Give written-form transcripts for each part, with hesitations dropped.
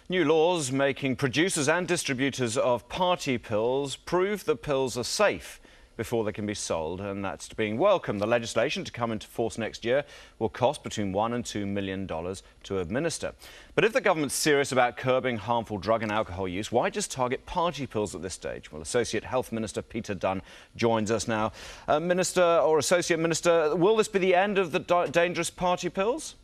New laws making producers and distributors of party pills prove that pills are safe before they can be sold, and that's being welcomed. The legislation to come into force next year will cost between $1 and $2 million to administer. But if the government's serious about curbing harmful drug and alcohol use, why just target party pills at this stage? Well, Associate Health Minister Peter Dunne joins us now. Minister or Associate Minister, will this be the end of the dangerous party pills?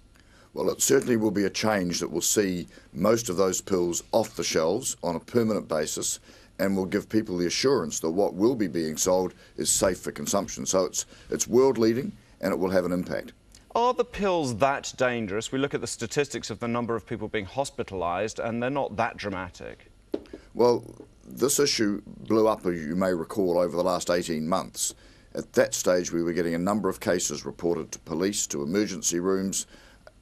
Well, it certainly will be a change that will see most of those pills off the shelves on a permanent basis, and will give people the assurance that what will be being sold is safe for consumption. So it's world-leading, and it will have an impact. Are the pills that dangerous? We look at the statistics of the number of people being hospitalised, and they're not that dramatic. Well, this issue blew up, as you may recall, over the last 18 months. At that stage, we were getting a number of cases reported to police, to emergency rooms,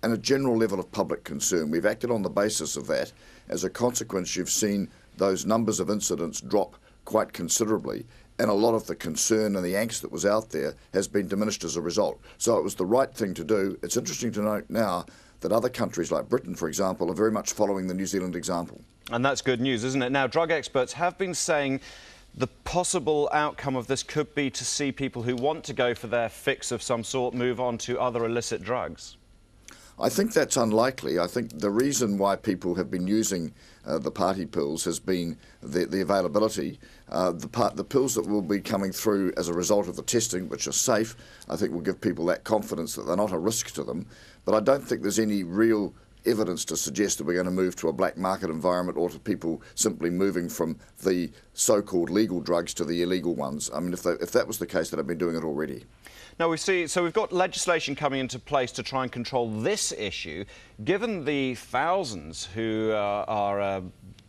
and a general level of public concern. We've acted on the basis of that. As a consequence, you've seen those numbers of incidents drop quite considerably, and a lot of the concern and the angst that was out there has been diminished as a result. So it was the right thing to do. It's interesting to note now that other countries like Britain, for example, are very much following the New Zealand example. And that's good news, isn't it? Now, drug experts have been saying the possible outcome of this could be to see people who want to go for their fix of some sort move on to other illicit drugs. I think that's unlikely. I think the reason why people have been using the party pills has been the availability. The pills that will be coming through as a result of the testing, which are safe, I think will give people that confidence that they're not a risk to them. But I don't think there's any real evidence to suggest that we're going to move to a black market environment or to people simply moving from the so-called legal drugs to the illegal ones. I mean, if that was the case, they'd have been doing it already. Now, we've got legislation coming into place to try and control this issue. Given the thousands who are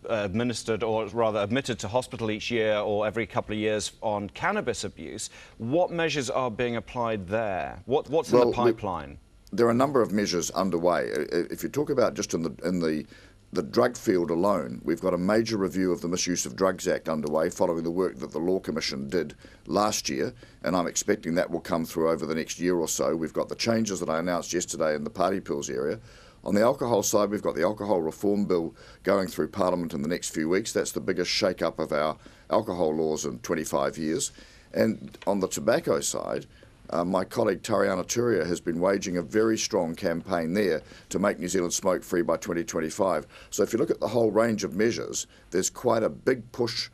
administered, or rather admitted to hospital each year or every couple of years on cannabis abuse, what measures are being applied there? What's in the pipeline? There are a number of measures underway. If you talk about just in the drug field alone, we've got a major review of the Misuse of Drugs Act underway following the work that the Law Commission did last year, and I'm expecting that will come through over the next year or so. We've got the changes that I announced yesterday in the party pills area. On the alcohol side, we've got the Alcohol Reform Bill going through Parliament in the next few weeks. That's the biggest shake-up of our alcohol laws in 25 years. And on the tobacco side, my colleague Tariana Turia has been waging a very strong campaign there to make New Zealand smoke-free by 2025. So if you look at the whole range of measures, there's quite a big push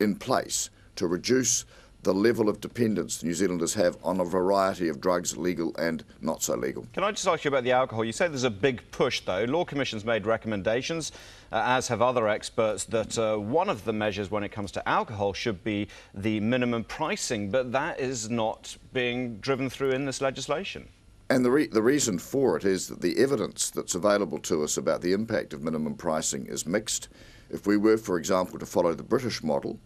in place to reduce the level of dependence New Zealanders have on a variety of drugs, legal and not so legal. Can I just ask you about the alcohol? You say there's a big push, though. Law Commission's made recommendations, as have other experts, that one of the measures when it comes to alcohol should be the minimum pricing, but that is not being driven through in this legislation. And the reason for it is that the evidence that's available to us about the impact of minimum pricing is mixed. If we were, for example, to follow the British model,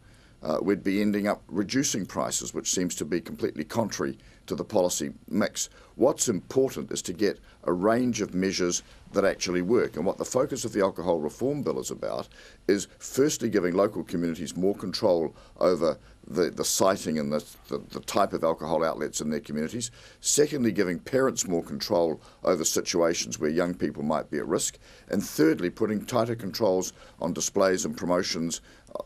we'd be ending up reducing prices, which seems to be completely contrary to the policy mix. What's important is to get a range of measures that actually work. And what the focus of the Alcohol Reform Bill is about is firstly giving local communities more control over the siting and the type of alcohol outlets in their communities. Secondly, giving parents more control over situations where young people might be at risk. And thirdly, putting tighter controls on displays and promotions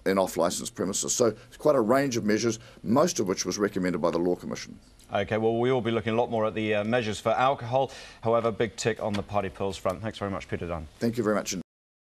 in off-licensed premises. So it's quite a range of measures, most of which was recommended by the Law Commission. OK, well, we will be looking a lot more at the measures for alcohol. However, big tick on the party pills front. Thanks very much, Peter Dunne. Thank you very much indeed.